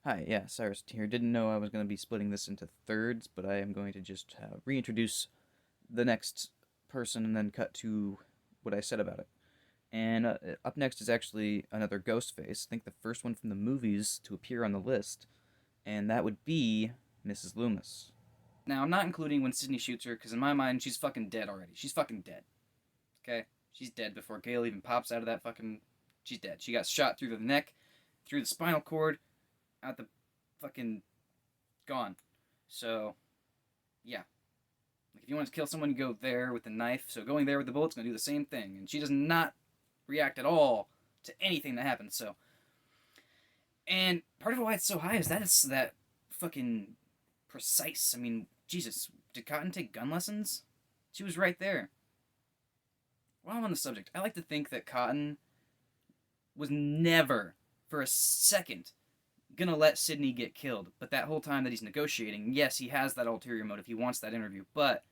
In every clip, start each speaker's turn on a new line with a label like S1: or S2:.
S1: Hi, yeah, Cyrus here. Didn't know I was going to be splitting this into thirds, but I am going to just reintroduce the next person and then cut to what I said about it. And up next is actually another ghost face. I think the first one from the movies to appear on the list, and that would be Mrs. Loomis. Now, I'm not including when Sydney shoots her, because in my mind, she's fucking dead already. She's fucking dead. Okay? She's dead before Gale even pops out of that fucking. She's dead. She got shot through the neck, through the spinal cord, out the fucking gone. So, yeah. Like, if you want to kill someone, you go there with the knife. So going there with the bullet's gonna do the same thing. And she does not react at all to anything that happens. So, and part of why it's so high is that it's that fucking precise. I mean, Jesus, did Cotton take gun lessons? She was right there. While I'm on the subject, I like to think that Cotton was never, for a second, gonna let Sydney get killed. But that whole time that he's negotiating, yes, he has that ulterior motive. He wants that interview. But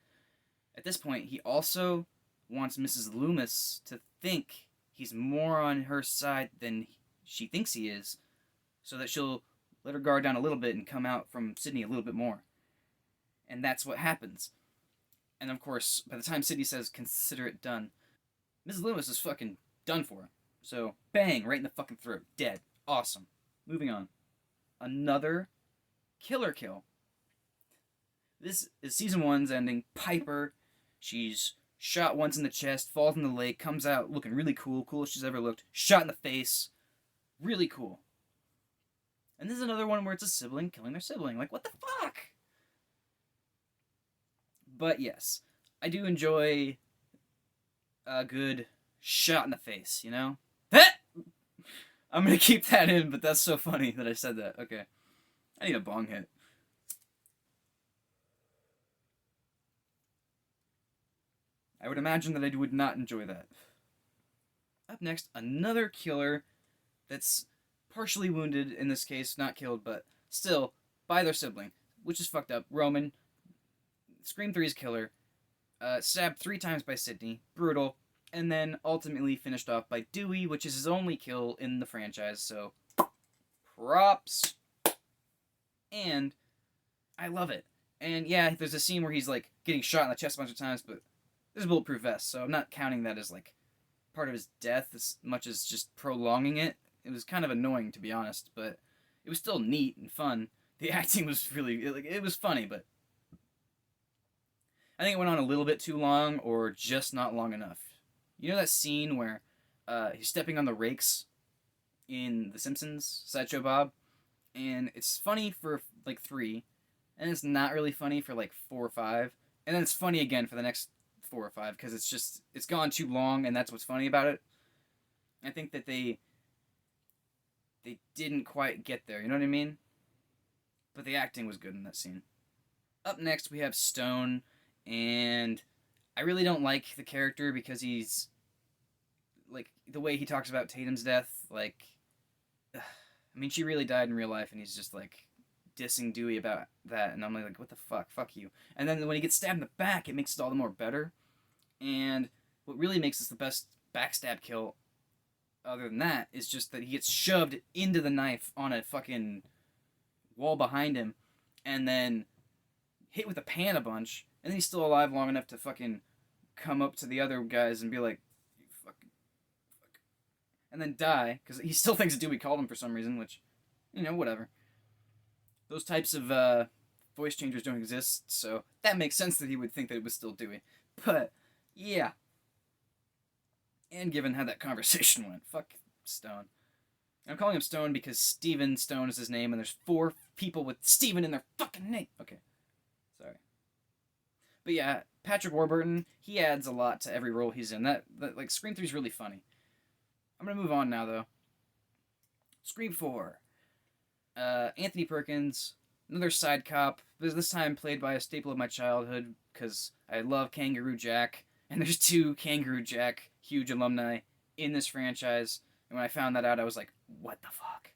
S1: at this point, he also wants Mrs. Loomis to think he's more on her side than she thinks he is, so that she'll let her guard down a little bit and come out from Sydney a little bit more. And that's what happens. And of course, by the time Sydney says, consider it done, Mrs. Loomis is fucking done for. So, bang, right in the fucking throat. Dead. Awesome. Moving on. Another killer kill. This is season one's ending. Piper, she's shot once in the chest, falls in the lake, comes out looking really cool, coolest she's ever looked. Shot in the face. Really cool. And this is another one where it's a sibling killing their sibling. Like, what the fuck? But yes, I do enjoy a good shot in the face, you know? I'm gonna keep that in, but that's so funny that I said that. Okay. I need a bong hit. I would imagine that I would not enjoy that. Up next, another killer that's partially wounded, in this case, not killed, but still, by their sibling, which is fucked up. Roman, Scream 3's killer, stabbed 3 times by Sydney, brutal, and then ultimately finished off by Dewey, which is his only kill in the franchise, so props. And I love it. And yeah, there's a scene where he's like getting shot in the chest a bunch of times, but there's a bulletproof vest, so I'm not counting that as like part of his death as much as just prolonging it. It was kind of annoying, to be honest, but it was still neat and fun. The acting was really, it was funny, but I think it went on a little bit too long, or just not long enough. You know that scene where he's stepping on the rakes in The Simpsons, Sideshow Bob? And it's funny for like 3, and it's not really funny for like 4 or 5, and then it's funny again for the next 4 or 5, because it's gone too long, and that's what's funny about it. I think that they didn't quite get there, you know what I mean? But the acting was good in that scene. Up next, we have Stone, and I really don't like the character because he's, like, the way he talks about Tatum's death, like, I mean, she really died in real life, and he's just, like, dissing Dewey about that, and I'm like, what the fuck, fuck you. And then when he gets stabbed in the back, it makes it all the more better, and what really makes this the best backstab kill, other than that, is just that he gets shoved into the knife on a fucking wall behind him, and then hit with a pan a bunch, and then he's still alive long enough to fucking come up to the other guys and be like, you fucking fuck. And then die, because he still thinks Dewey called him for some reason, which, you know, whatever. Those types of voice changers don't exist, so that makes sense that he would think that it was still Dewey. But, yeah. And given how that conversation went, fuck Stone. I'm calling him Stone because Steven Stone is his name, and there's 4 people with Steven in their fucking name. Okay. Sorry. But yeah, Patrick Warburton, he adds a lot to every role he's in. That like, Scream 3 is really funny. I'm gonna move on now, though. Scream 4. Anthony Perkins, another side cop, but this time played by a staple of my childhood, because I love Kangaroo Jack, and there's 2 Kangaroo Jack huge alumni in this franchise, and when I found that out, I was like, what the fuck?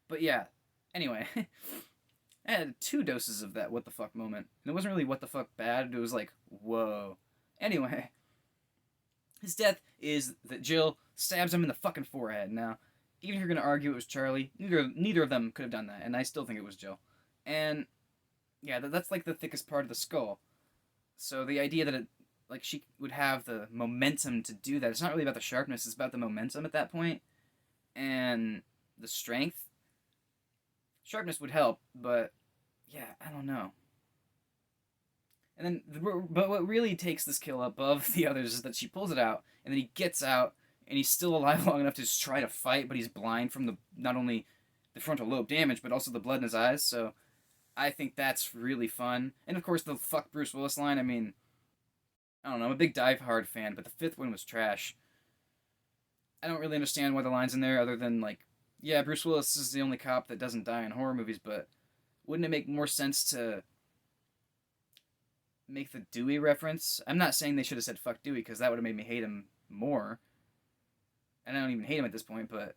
S1: But yeah, anyway, I had 2 doses of that what the fuck moment, and it wasn't really what the fuck bad, it was like, whoa. Anyway, his death is that Jill stabs him in the fucking forehead. Now, even if you're gonna argue it was Charlie, neither of them could have done that, and I still think it was Jill. And yeah, that's like the thickest part of the skull. So the idea that like she would have the momentum to do that, it's not really about the sharpness, it's about the momentum at that point and the strength. Sharpness would help, but yeah, I don't know. And then, but what really takes this kill above the others is that she pulls it out, and then he gets out, and he's still alive long enough to just try to fight, but he's blind from the not only the frontal lobe damage, but also the blood in his eyes. So I think that's really fun. And of course, the fuck Bruce Willis line. I mean, I don't know. I'm a big Die Hard fan, but the fifth one was trash. I don't really understand why the line's in there, other than like, yeah, Bruce Willis is the only cop that doesn't die in horror movies, but wouldn't it make more sense to make the Dewey reference? I'm not saying they should have said fuck Dewey, because that would have made me hate him more. And I don't even hate him at this point, but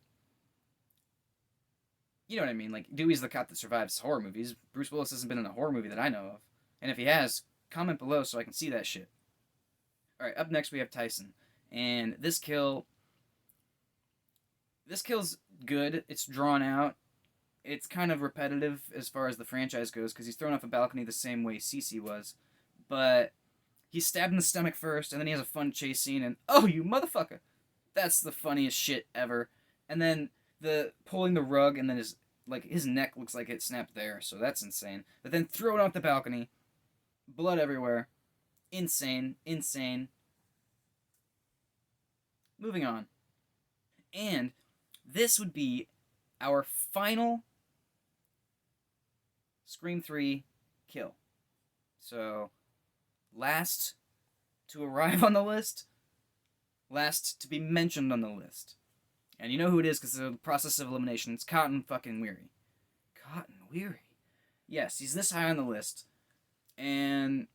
S1: you know what I mean. Like, Dewey's the cop that survives horror movies. Bruce Willis hasn't been in a horror movie that I know of. And if he has, comment below so I can see that shit. Alright, up next we have Tyson. And this kill's good. It's drawn out. It's kind of repetitive as far as the franchise goes, because he's thrown off a balcony the same way Cece was. But he's stabbed in the stomach first, and then he has a fun chase scene, and oh, you motherfucker! That's the funniest shit ever. And then the pulling the rug, and then his neck looks like it snapped there, so that's insane. But then thrown off the balcony, blood everywhere, insane. Moving on. And this would be our final Scream 3 kill. So, last to arrive on the list, last to be mentioned on the list. And you know who it is, because it's a process of elimination. It's Cotton fucking Weary. Cotton Weary? Yes, he's this high on the list. And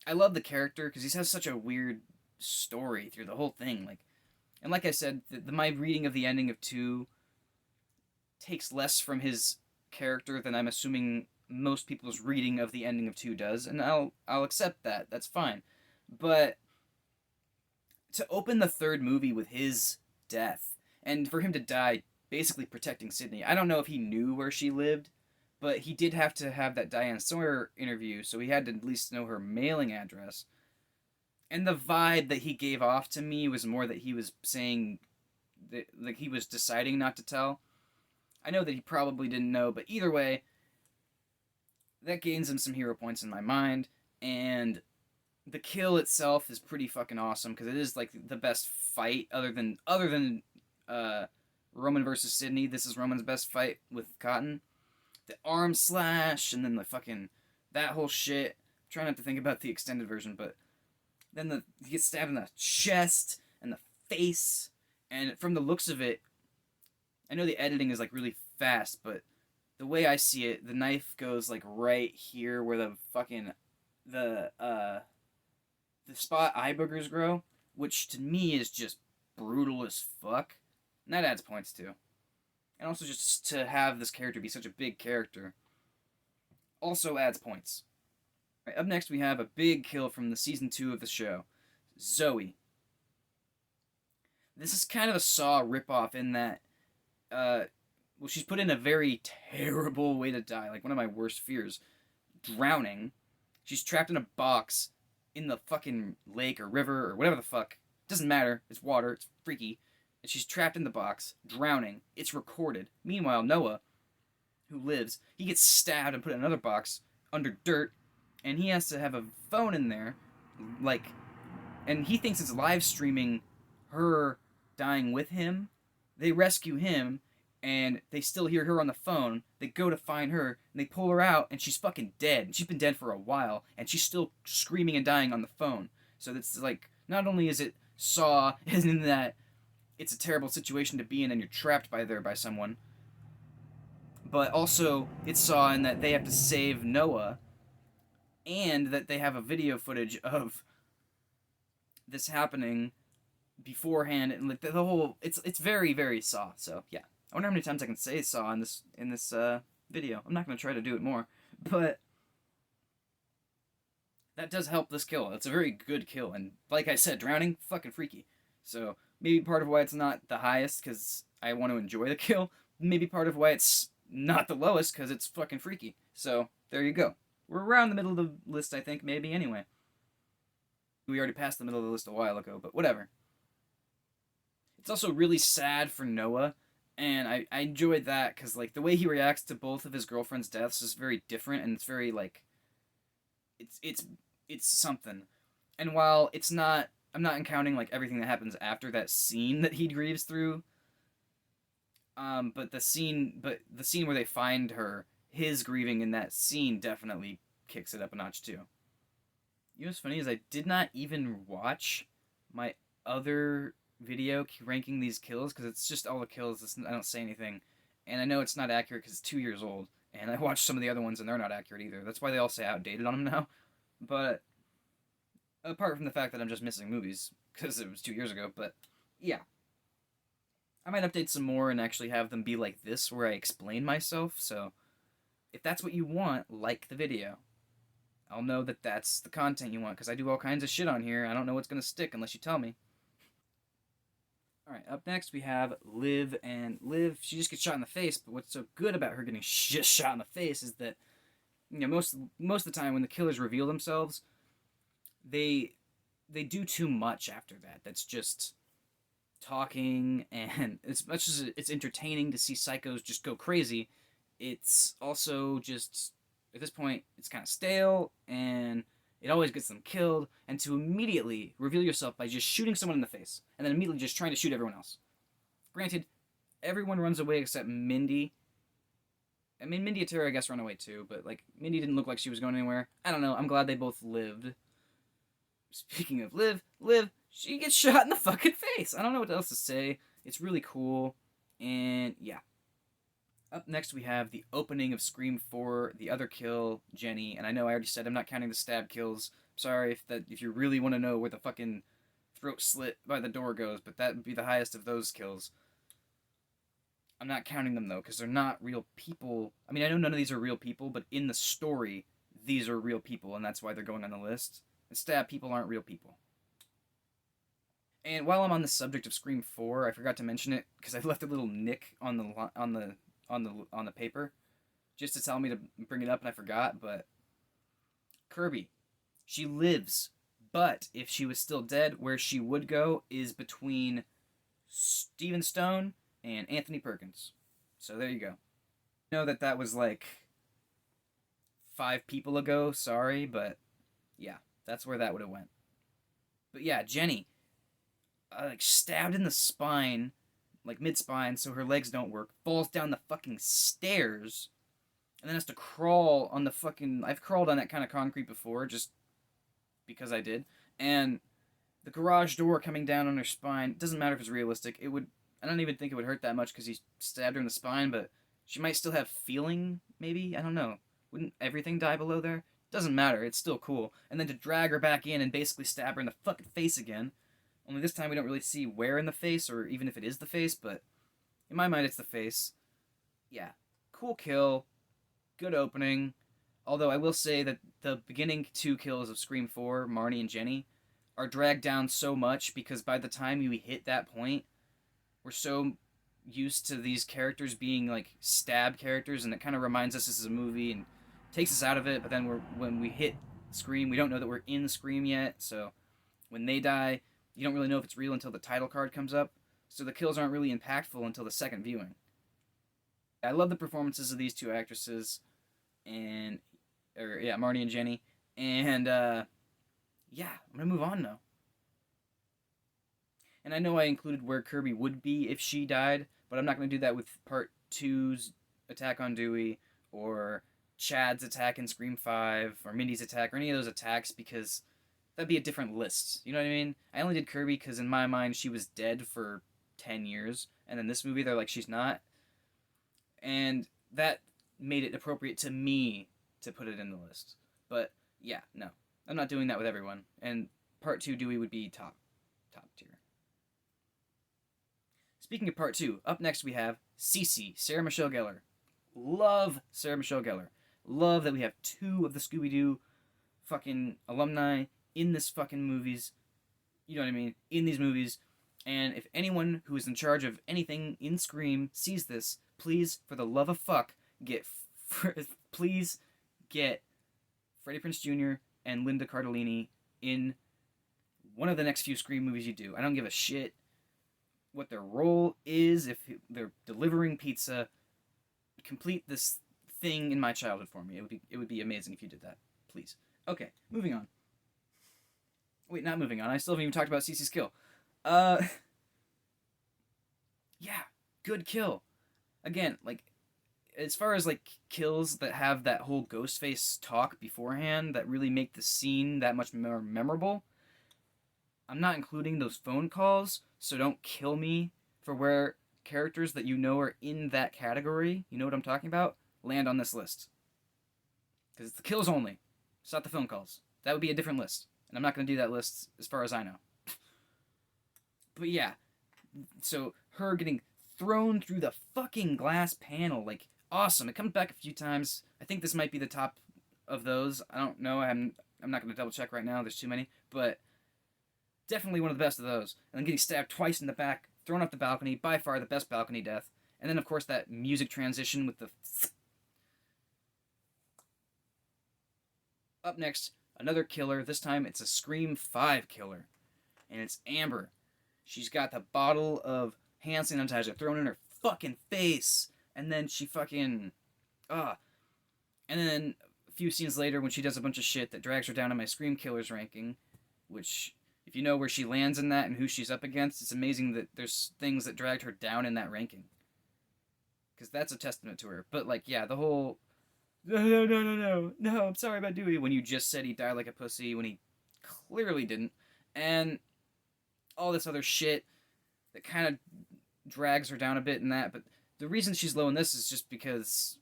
S1: I love the character, because he has such a weird story through the whole thing. And like I said, my reading of the ending of 2 takes less from his character than I'm assuming most people's reading of the ending of 2 does, and I'll accept that. That's fine. But to open the third movie with his death, and for him to die basically protecting Sydney, I don't know if he knew where she lived, but he did have to have that Diane Sawyer interview, so he had to at least know her mailing address. And the vibe that he gave off to me was more that he was saying that, like, he was deciding not to tell. I know that he probably didn't know, but either way, that gains him some hero points in my mind, and the kill itself is pretty fucking awesome, because it is, like, the best fight, other than Roman versus Sydney. This is Roman's best fight with Cotton. The arm slash, and then the fucking, that whole shit. I'm trying not to think about the extended version, but then he gets stabbed in the chest, and the face, and from the looks of it, I know the editing is, like, really fast, but the way I see it, the knife goes, like, right here where the fucking, the spot eye boogers grow, which to me is just brutal as fuck. And that adds points, too. And also just to have this character be such a big character also adds points. Right, up next we have a big kill from the season 2 of the show. Zoe. This is kind of a Saw ripoff in that, well, she's put in a very terrible way to die, like one of my worst fears. Drowning. She's trapped in a box in the fucking lake or river or whatever the fuck. Doesn't matter. It's water. It's freaky. And she's trapped in the box, drowning. It's recorded. Meanwhile, Noah, who lives, he gets stabbed and put in another box under dirt, and he has to have a phone in there, like, and he thinks it's live streaming her dying with him. They rescue him, and they still hear her on the phone. They go to find her, and they pull her out, and she's fucking dead. And she's been dead for a while, and she's still screaming and dying on the phone. So it's like, not only is it Saw, in that it's a terrible situation to be in, and you're trapped by someone, but also it's Saw in that they have to save Noah, and that they have a video footage of this happening beforehand, and like the whole, it's very, very Saw. So yeah, I wonder how many times I can say Saw in this video. I'm not gonna try to do it more, but that does help this kill. It's a very good kill, and like I said, drowning, fucking freaky. So maybe part of why it's not the highest, because I want to enjoy the kill. Maybe part of why it's not the lowest, because it's fucking freaky. So, there you go. We're around the middle of the list, I think, maybe, anyway. We already passed the middle of the list a while ago, but whatever. It's also really sad for Noah, and I enjoyed that, because, like, the way he reacts to both of his girlfriend's deaths is very different, and it's very, like, it's, it's, it's something. And while it's not, I'm not counting, like, everything that happens after that scene that he grieves through, but the scene where they find her, his grieving in that scene definitely kicks it up a notch too. You know what's funny is I did not even watch my other video ranking these kills because it's just all the kills. I don't say anything, and I know it's not accurate because it's 2 years old. And I watched some of the other ones and they're not accurate either. That's why they all say outdated on them now. But apart from the fact that I'm just missing movies because it was 2 years ago, but yeah, I might update some more and actually have them be like this where I explain myself. So if that's what you want, like the video. I'll know that that's the content you want because I do all kinds of shit on here. I don't know what's going to stick unless you tell me. Alright, up next we have Liv, and Liv, she just gets shot in the face, but what's so good about her getting just shot in the face is that, most of the time when the killers reveal themselves, they do too much after that. That's just talking, and as much as it's entertaining to see psychos just go crazy, it's also just, at this point, it's kind of stale, and it always gets them killed, and to immediately reveal yourself by just shooting someone in the face, and then immediately just trying to shoot everyone else. Granted, everyone runs away except Mindy. I mean, Mindy and Tara, I guess, run away too, but, like, Mindy didn't look like she was going anywhere. I don't know, I'm glad they both lived. Speaking of Liv, she gets shot in the fucking face. I don't know what else to say. It's really cool, and yeah. Up next, we have the opening of Scream 4, the other kill, Jenny. And I know I already said I'm not counting the stab kills. Sorry if you really want to know where the fucking throat slit by the door goes, but that would be the highest of those kills. I'm not counting them, though, because they're not real people. I mean, I know none of these are real people, but in the story, these are real people, and that's why they're going on the list. And stab people aren't real people. And while I'm on the subject of Scream 4, I forgot to mention it because I left a little nick on the paper just to tell me to bring it up, and I forgot. But Kirby, she lives, but if she was still dead, where she would go is between Steven Stone and Anthony Perkins. So there you go. I know that was like 5 people ago. Sorry, but yeah, that's where that would have went. But yeah, Jenny, like stabbed in the spine, like mid-spine, so her legs don't work, falls down the fucking stairs, and then has to crawl on the fucking... I've crawled on that kind of concrete before, just because I did, and the garage door coming down on her spine, doesn't matter if it's realistic, it would... I don't even think it would hurt that much because he stabbed her in the spine, but she might still have feeling, maybe? I don't know. Wouldn't everything die below there? Doesn't matter, it's still cool. And then to drag her back in and basically stab her in the fucking face again. Only this time we don't really see where in the face, or even if it is the face, but in my mind it's the face. Yeah, cool kill, good opening. Although I will say that the beginning 2 kills of Scream 4, Marnie and Jenny, are dragged down so much because by the time we hit that point, we're so used to these characters being like stab characters, and it kind of reminds us this is a movie and takes us out of it. But then when we hit Scream, we don't know that we're in Scream yet, so when they die, you don't really know if it's real until the title card comes up, so the kills aren't really impactful until the second viewing. I love the performances of these 2 actresses, Marnie and Jenny, and yeah, I'm gonna move on now. And I know I included where Kirby would be if she died, but I'm not gonna do that with Part 2's attack on Dewey, or Chad's attack in Scream 5, or Mindy's attack, or any of those attacks, because that'd be a different list. You know what I mean? I only did Kirby because in my mind she was dead for 10 years, and in this movie they're like, she's not. And that made it appropriate to me to put it in the list. But yeah, no. I'm not doing that with everyone. And Part 2 Dewey would be top tier. Speaking of Part 2, up next we have Cece, Sarah Michelle Gellar. Love Sarah Michelle Gellar. Love that we have 2 of the Scooby-Doo fucking alumni in this fucking movies. You know what I mean? In these movies. And if anyone who is in charge of anything in Scream sees this, please, for the love of fuck, please get Freddie Prinze Jr. and Linda Cardellini in one of the next few Scream movies you do. I don't give a shit what their role is. If they're delivering pizza, complete this thing in my childhood for me. It would be amazing if you did that. Please. Okay, moving on. Wait, not moving on. I still haven't even talked about Cece's kill. Yeah, good kill. Again, like, as far as, like, kills that have that whole Ghostface talk beforehand that really make the scene that much more memorable, I'm not including those phone calls, so don't kill me for where characters that you know are in that category, you know what I'm talking about, land on this list. Because it's the kills only. It's not the phone calls. That would be a different list. And I'm not going to do that list as far as I know. But yeah, so her getting thrown through the fucking glass panel, like, awesome. It comes back a few times. I think this might be the top of those. I don't know. I'm not going to double check right now. There's too many. But definitely one of the best of those. And then getting stabbed twice in the back, thrown off the balcony, by far the best balcony death. And then, of course, that music transition with the... Up next, another killer. This time it's a Scream 5 killer. And it's Amber. She's got the bottle of hand sanitizer thrown in her fucking face. And then she fucking... And then a few scenes later when she does a bunch of shit that drags her down to my Scream Killers ranking, which, if you know where she lands in that and who she's up against, it's amazing that there's things that dragged her down in that ranking. Because that's a testament to her. But, like, yeah, the whole... No, I'm sorry about Dewey, when you just said he died like a pussy, when he clearly didn't. And all this other shit that kind of drags her down a bit in that, but the reason she's low in this is just because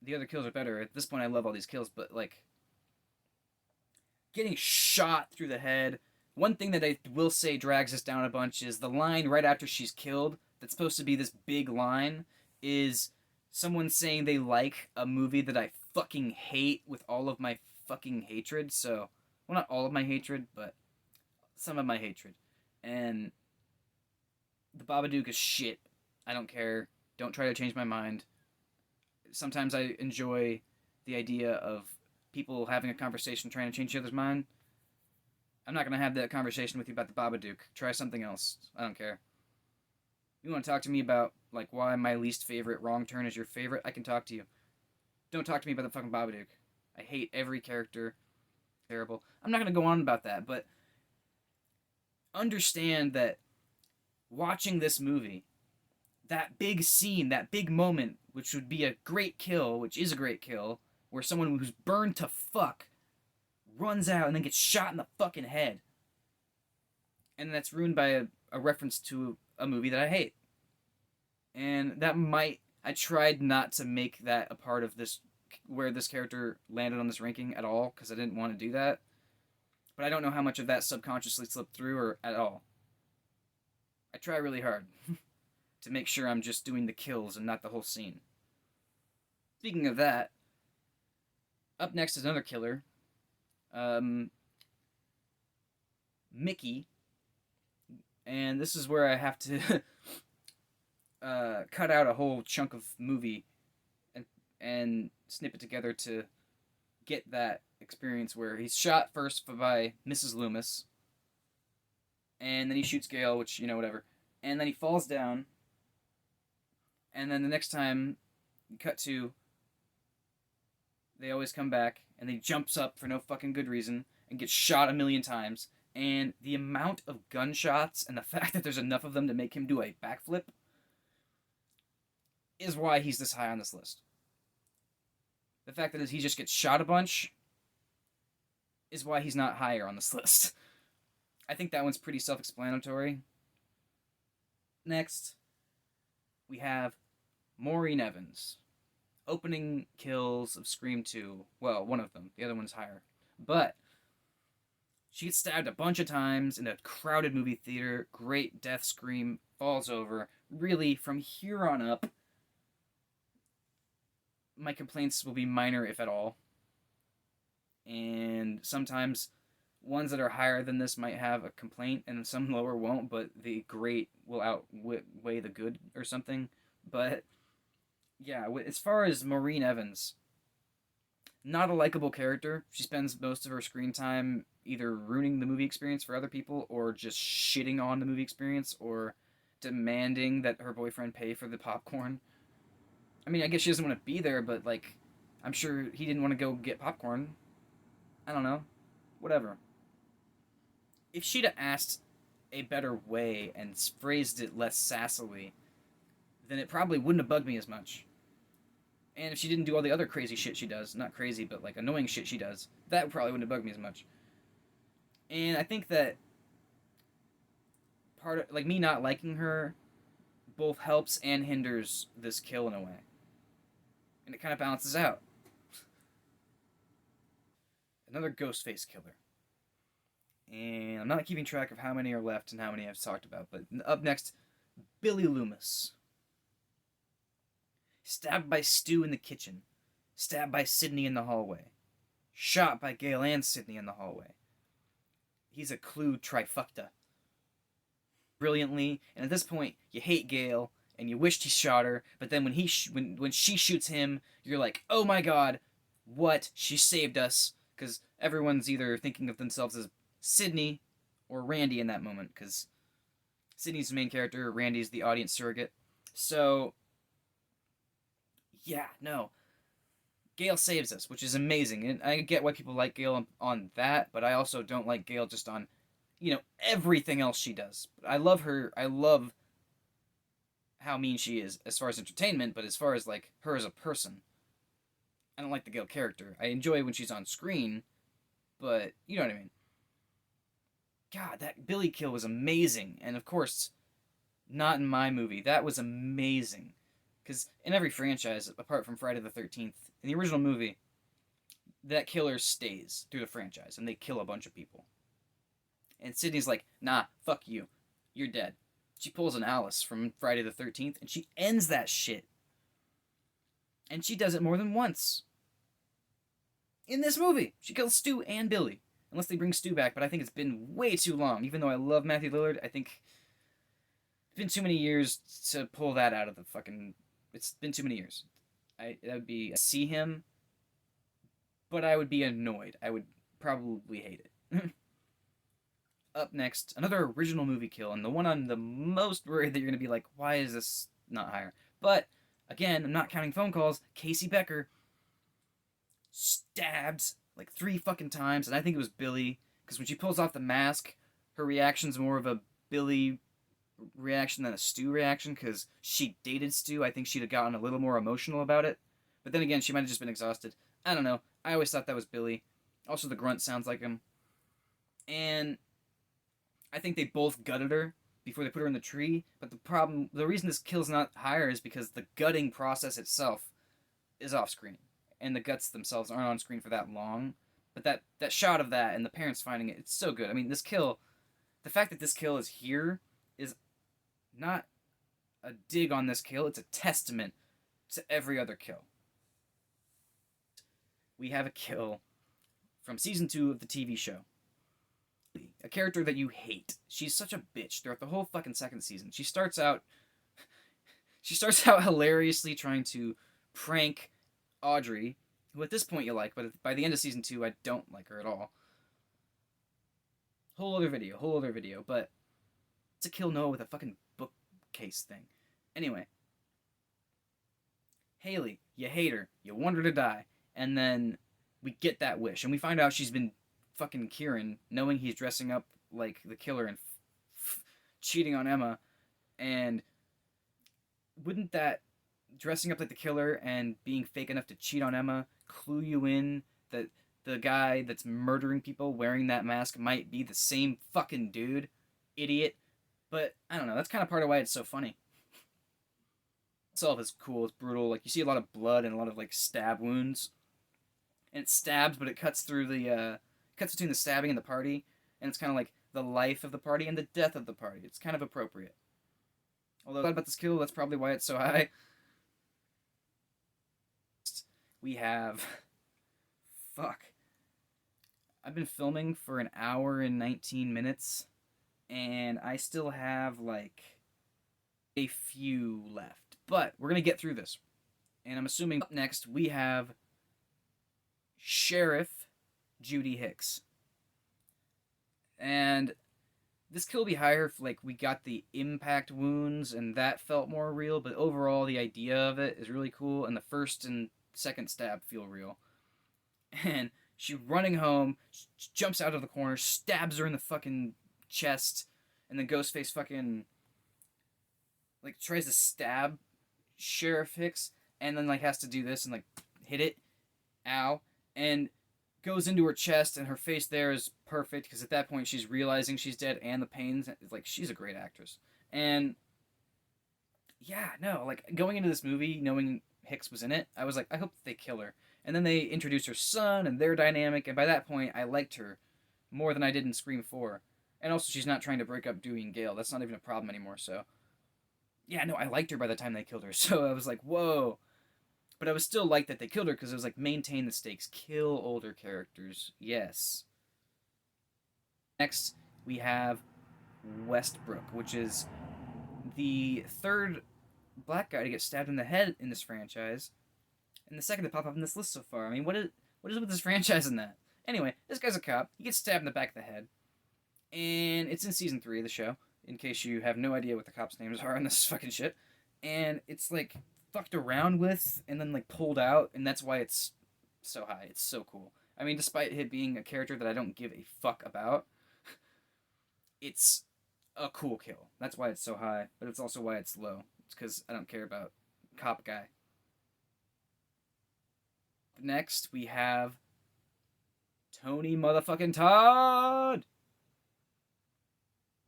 S1: the other kills are better. At this point, I love all these kills, but, like, getting shot through the head. One thing that I will say drags us down a bunch is the line right after she's killed, that's supposed to be this big line, is someone saying they like a movie that I fucking hate with all of my fucking hatred. So, well, not all of my hatred, but some of my hatred. And the Babadook is shit. I don't care. Don't try to change my mind. Sometimes I enjoy the idea of people having a conversation trying to change each other's mind. I'm not going to have that conversation with you about the Babadook. Try something else. I don't care. You want to talk to me about, like, why my least favorite Wrong Turn is your favorite? I can talk to you. Don't talk to me about the fucking Babadook. I hate every character. Terrible. I'm not going to go on about that, but understand that watching this movie, that big scene, that big moment, which would be a great kill, which is a great kill, where someone who's burned to fuck runs out and then gets shot in the fucking head. And that's ruined by a reference to a movie that I hate. And that I tried not to make that a part of this, where this character landed on this ranking at all, because I didn't want to do that. But I don't know how much of that subconsciously slipped through or at all. I try really hard to make sure I'm just doing the kills and not the whole scene. Speaking of that, up next is another killer. Mickey. And this is where I have to cut out a whole chunk of movie and snip it together to get that experience where he's shot first by Mrs. Loomis, and then he shoots Gail, which, you know, whatever, and then he falls down, and then the next time you cut to, they always come back, and he jumps up for no fucking good reason and gets shot a million times. And the amount of gunshots and the fact that there's enough of them to make him do a backflip is why he's this high on this list. The fact that he just gets shot a bunch is why he's not higher on this list. I think that one's pretty self-explanatory. Next, we have Maureen Evans. Opening kills of Scream 2. Well, one of them. The other one's higher. But she gets stabbed a bunch of times in a crowded movie theater. Great death scream. Falls over. Really, from here on up, my complaints will be minor, if at all. And sometimes Ones that are higher than this might have a complaint, and some lower won't, but the great will outweigh the good or something. But yeah, as far as Maureen Evans, not a likable character. She spends most of her screen time either ruining the movie experience for other people or just shitting on the movie experience or demanding that her boyfriend pay for the popcorn. I mean, I guess she doesn't want to be there, but like, I'm sure he didn't want to go get popcorn. I don't know. Whatever. If she'd have asked a better way and phrased it less sassily, then it probably wouldn't have bugged me as much. And if she didn't do all the other crazy shit she does, not crazy, but like annoying shit she does, that probably wouldn't have bugged me as much. And I think that part of, like, me not liking her both helps and hinders this kill in a way. And it kind of balances out. Another Ghostface killer. And I'm not keeping track of how many are left and how many I've talked about, but up next, Billy Loomis. Stabbed by Stu in the kitchen. Stabbed by Sydney in the hallway. Shot by Gail and Sydney in the hallway. He's a clue trifecta. Brilliantly, and at this point, you hate Gail, and you wished he shot her, but then when when she shoots him, you're like, oh my god, what? She saved us. Because everyone's either thinking of themselves as Sydney or Randy in that moment, because Sydney's the main character, Randy's the audience surrogate. So, yeah, no. Gail saves us, which is amazing. And I get why people like Gail on that, but I also don't like Gail just on, everything else she does. I love her. I love how mean she is as far as entertainment, but as far as, like, her as a person, I don't like the Gail character. I enjoy when she's on screen, but you know what I mean. God, that Billy kill was amazing. And of course, not in my movie. That was amazing. Because in every franchise, apart from Friday the 13th, in the original movie, that killer stays through the franchise, and they kill a bunch of people. And Sydney's like, nah, fuck you. You're dead. She pulls an Alice from Friday the 13th, and she ends that shit. And she does it more than once. In this movie, she kills Stu and Billy. Unless they bring Stu back, but I think it's been way too long. Even though I love Matthew Lillard, I think it's been too many years to pull that out of the fucking... It's been too many years. That would be... see him, but I would be annoyed. I would probably hate it. Up next, another original movie kill, and the one I'm the most worried that you're going to be like, why is this not higher? But, again, I'm not counting phone calls. Casey Becker stabs like 3 fucking times, and I think it was Billy, because when she pulls off the mask, her reaction's more of a Billy reaction than a Stu reaction, because she dated Stu. I think she'd have gotten a little more emotional about it. But then again, she might have just been exhausted. I don't know. I always thought that was Billy. Also, the grunt sounds like him. And I think they both gutted her before they put her in the tree. But the reason this kill's not higher is because the gutting process itself is off screen. And the guts themselves aren't on screen for that long. But that shot of that and the parents finding it, it's so good. I mean, this kill, the fact that this kill is here is not a dig on this kill. It's a testament to every other kill. We have a kill from season 2 of the TV show. A character that you hate. She's such a bitch throughout the whole fucking second season. She starts out hilariously trying to prank Audrey, who at this point you like, but by the end of season 2, I don't like her at all. Whole other video, but it's a kill Noah with a fucking bookcase thing. Anyway, Haley, you hate her, you want her to die, and then we get that wish, and we find out she's been fucking Kieran, knowing he's dressing up like the killer and cheating on Emma, and wouldn't that dressing up like the killer and being fake enough to cheat on Emma clue you in that the guy that's murdering people wearing that mask might be the same fucking dude? Idiot. But, I don't know, that's kind of part of why it's so funny. Itself is cool, it's brutal, like, you see a lot of blood and a lot of, like, stab wounds. And it stabs, but it cuts through the, cuts between the stabbing and the party, and it's kind of like the life of the party and the death of the party. It's kind of appropriate. Although, about this kill, that's probably why it's so high. We have... Fuck. I've been filming for an hour and 19 minutes, and I still have like a few left. But we're gonna get through this. And I'm assuming up next we have Sheriff Judy Hicks. And this kill will be higher if like we got the impact wounds and that felt more real, but overall the idea of it is really cool, and the first and second stab feel real. And she running home, jumps out of the corner, stabs her in the fucking chest, and then Ghostface fucking like tries to stab Sheriff Hicks, and then like has to do this and like hit it, ow, and goes into her chest, and her face there is perfect because at that point she's realizing she's dead and the pains. Like, she's a great actress. And yeah, no, like going into this movie knowing Hicks was in it, I was like, I hope they kill her. And then they introduced her son and their dynamic, and by that point I liked her more than I did in Scream 4. And also she's not trying to break up Dewey and Gale. That's not even a problem anymore. So yeah, no, I liked her by the time they killed her. So I was like, whoa. But I was still like that they killed her because it was like, maintain the stakes, kill older characters, yes. Next, we have Westbrook, which is the third black guy to get stabbed in the head in this franchise, and the second to pop up in this list so far. I mean, what is with this franchise in that? Anyway, this guy's a cop. He gets stabbed in the back of the head, and it's in season 3 of the show, in case you have no idea what the cops' names are in this fucking shit. And it's like fucked around with and then like pulled out, and that's why it's so high. It's so cool. I mean, despite it being a character that I don't give a fuck about, it's a cool kill. That's why it's so high, but it's also why it's low. It's because I don't care about cop guy. Next, we have Tony motherfucking Todd!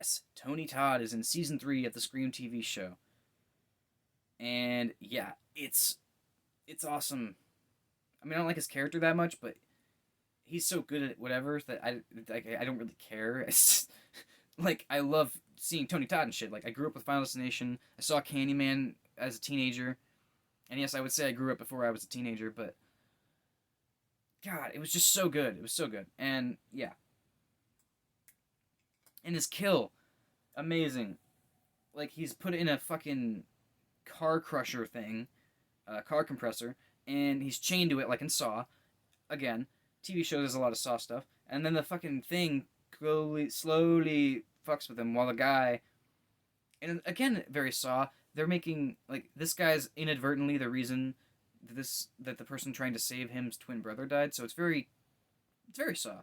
S1: Yes, Tony Todd is in season 3 of the Scream TV show. And yeah, it's awesome. I mean, I don't like his character that much, but he's so good at whatever that I don't really care. It's just, like, I love seeing Tony Todd and shit. Like, I grew up with Final Destination. I saw Candyman as a teenager. And yes, I would say I grew up before I was a teenager, but God, it was just so good. It was so good. And yeah. And his kill, amazing. Like, he's put in a fucking car crusher thing, car compressor, and he's chained to it like in Saw. Again, TV show there's a lot of Saw stuff. And then the fucking thing slowly fucks with him while the guy, and again, very Saw, they're making, like, this guy's inadvertently the reason that the person trying to save him's twin brother died, so it's very Saw.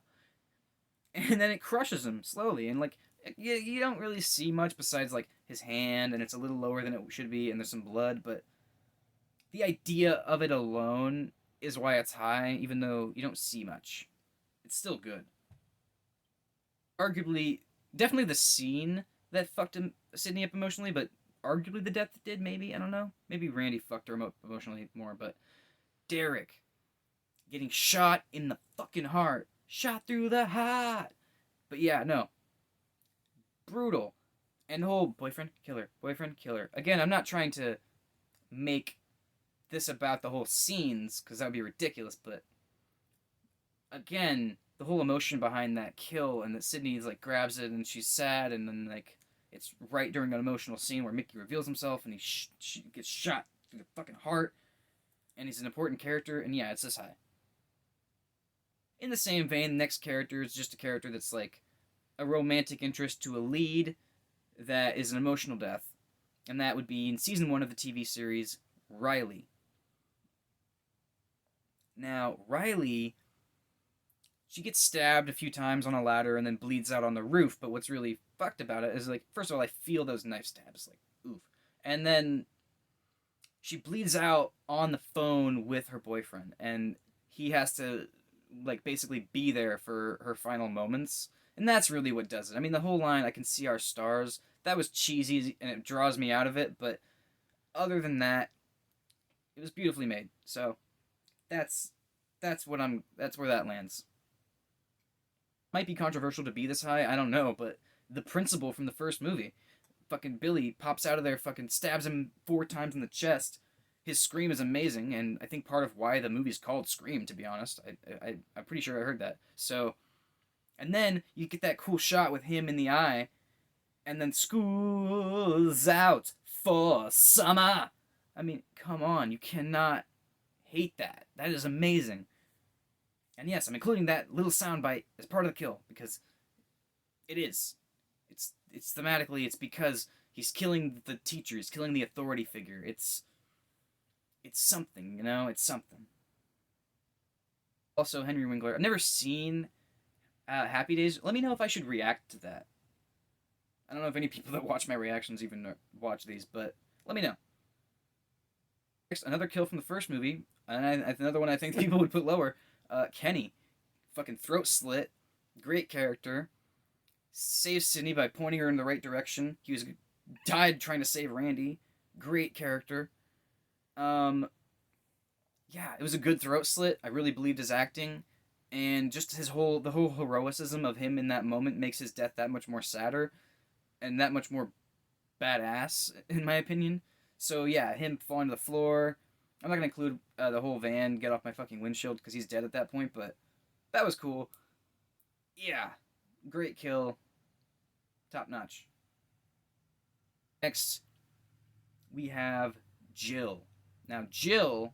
S1: And then it crushes him slowly, and like, you don't really see much besides like his hand, and it's a little lower than it should be, and there's some blood, but the idea of it alone is why it's high, even though you don't see much. It's still good. Arguably, definitely the scene that fucked Sydney up emotionally, but arguably the death did, maybe, I don't know. Maybe Randy fucked her up emotionally more, but Derek getting shot in the fucking heart. Shot through the heart. But yeah, no. Brutal. And the whole boyfriend, killer. Again, I'm not trying to make this about the whole scenes, because that would be ridiculous, but again, the whole emotion behind that kill, and that Sydney's like grabs it and she's sad, and then like it's right during an emotional scene where Mickey reveals himself and he gets shot through the fucking heart, and he's an important character, and yeah, it's this high. In the same vein, the next character is just a character that's like a romantic interest to a lead that is an emotional death, and that would be in season 1 of the TV series, Riley. Now, Riley, she gets stabbed a few times on a ladder and then bleeds out on the roof, but what's really fucked about it is, like, first of all, I feel those knife stabs, like, oof. And then she bleeds out on the phone with her boyfriend, and he has to, like, basically be there for her final moments, and that's really what does it. I mean, the whole line, I can see our stars, that was cheesy, and it draws me out of it, but other than that, it was beautifully made, so that's where that lands. Might be controversial to be this high, I don't know, but the principal from the first movie, fucking Billy pops out of there, fucking stabs him 4 times in the chest. His scream is amazing, and I think part of why the movie's called Scream, to be honest. I'm pretty sure I heard that. So, And then you get that cool shot with him in the eye, and then school's out for summer. I mean, come on, you cannot hate that. That is amazing. And yes, I'm including that little soundbite as part of the kill because it is. It's thematically. It's because he's killing the teacher. He's killing the authority figure. It's something, you know. It's something. Also, Henry Winkler. I've never seen Happy Days. Let me know if I should react to that. I don't know if any people that watch my reactions even watch these, but let me know. Next, another kill from the first movie, and another one I think people would put lower. Kenny, fucking throat slit, great character. Saves Sydney by pointing her in the right direction. He died trying to save Randy. Great character. Yeah, it was a good throat slit. I really believed his acting, and just the whole heroicism of him in that moment makes his death that much more sadder, and that much more badass in my opinion. So yeah, him falling to the floor. I'm not gonna include the whole van get off my fucking windshield because he's dead at that point, but that was cool. Yeah, great kill. Top notch. Next, we have Jill. Now, Jill,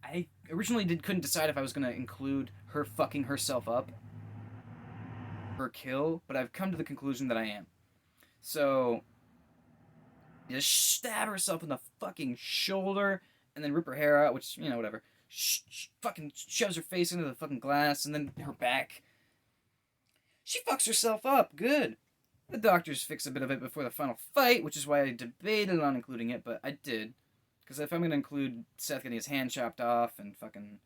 S1: I originally couldn't decide if I was going to include her fucking herself up, her kill, but I've come to the conclusion that I am. So, just stab herself in the fucking shoulder, and then rip her hair out, which, you know, whatever. Fucking shoves her face into the fucking glass, and then her back. She fucks herself up. Good. The doctors fix a bit of it before the final fight, which is why I debated on including it, but I did. Because if I'm going to include Seth getting his hand chopped off and fucking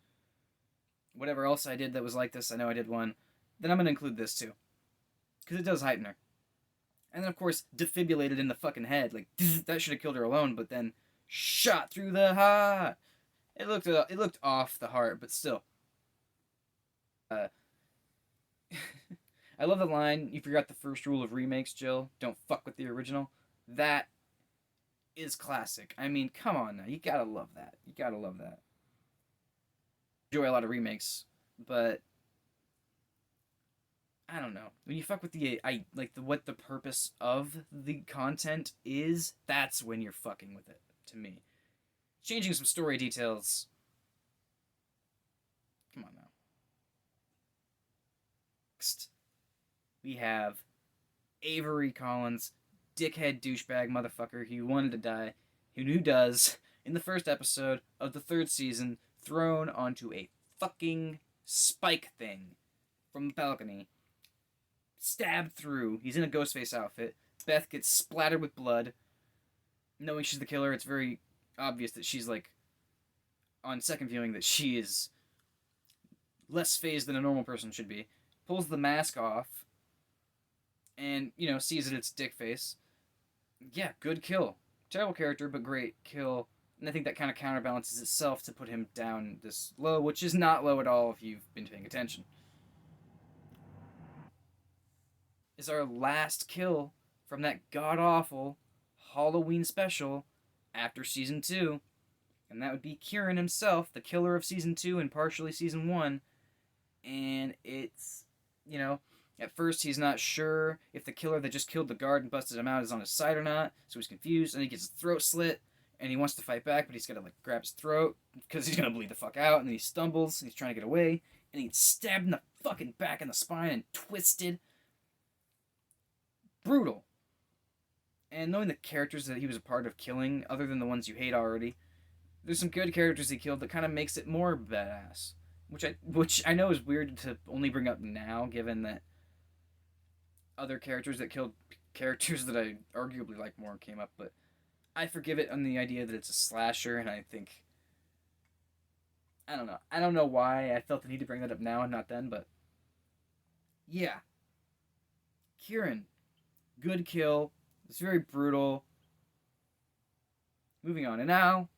S1: whatever else I did that was like this, I know I did one, then I'm going to include this too. Because it does heighten her. And then, of course, defibrillated in the fucking head. Like, that should have killed her alone, but then shot through the heart. It looked off the heart, but still. I love the line, "You forgot the first rule of remakes, Jill. Don't fuck with the original." That is classic. I mean, come on now. You gotta love that. You gotta love that. Enjoy a lot of remakes, but I don't know. When you fuck with what the purpose of the content is, that's when you're fucking with it, to me. Changing some story details. Come on now. Next, we have Avery Collins, dickhead douchebag motherfucker who wanted to die, who does, in the first episode of the third season, thrown onto a fucking spike thing from the balcony. Stabbed through. He's in a Ghostface outfit. Beth gets splattered with blood. Knowing she's the killer, it's very obvious that she's like, on second viewing, that she is less phased than a normal person should be. Pulls the mask off and, you know, sees that it's dick face. Yeah, good kill. Terrible character, but great kill. And I think that kind of counterbalances itself to put him down this low, which is not low at all if you've been paying attention. Is our last kill from that god-awful Halloween special after Season 2. And that would be Kieran himself, the killer of Season 2 and partially Season 1. And it's, you know, at first he's not sure if the killer that just killed the guard and busted him out is on his side or not, so he's confused, and he gets his throat slit, and he wants to fight back, but he's got to, like, grab his throat, because he's going to bleed the fuck out, and then he stumbles, and he's trying to get away, and he gets stabbed in the fucking back and the spine and twisted. Brutal. And knowing the characters that he was a part of killing, other than the ones you hate already, there's some good characters he killed that kind of makes it more badass. Which I know is weird to only bring up now, given that other characters that killed characters that I arguably like more came up, but I forgive it on the idea that it's a slasher, and I think, I don't know. I don't know why I felt the need to bring that up now and not then, but yeah. Kieran, good kill. It's very brutal. Moving on, and now